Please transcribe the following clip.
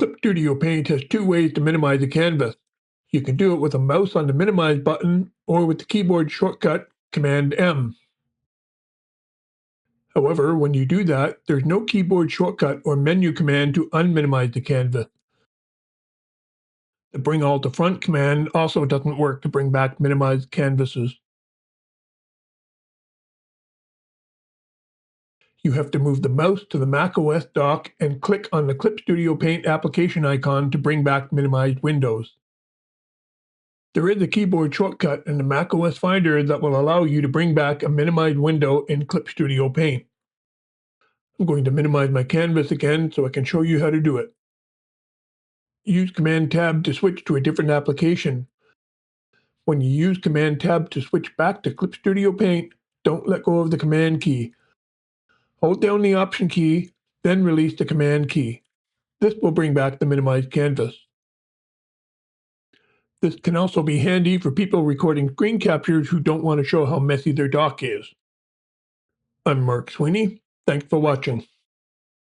Clip Studio Paint has two ways to minimize a canvas. You can do it with a mouse on the minimize button or with the keyboard shortcut Command M. However, when you do that, there's no keyboard shortcut or menu command to unminimize the canvas. The Bring All to Front command also doesn't work to bring back minimized canvases. You have to move the mouse to the macOS dock and click on the Clip Studio Paint application icon to bring back minimized windows. There is a keyboard shortcut in the macOS Finder that will allow you to bring back a minimized window in Clip Studio Paint. I'm going to minimize my canvas again so I can show you how to do it. Use Command Tab to switch to a different application. When you use Command Tab to switch back to Clip Studio Paint, don't let go of the Command key. Hold down the Option key, then release the Command key. This will bring back the minimized canvas. This can also be handy for people recording screen captures who don't want to show how messy their dock is. I'm Mark Sweeney. Thanks for watching.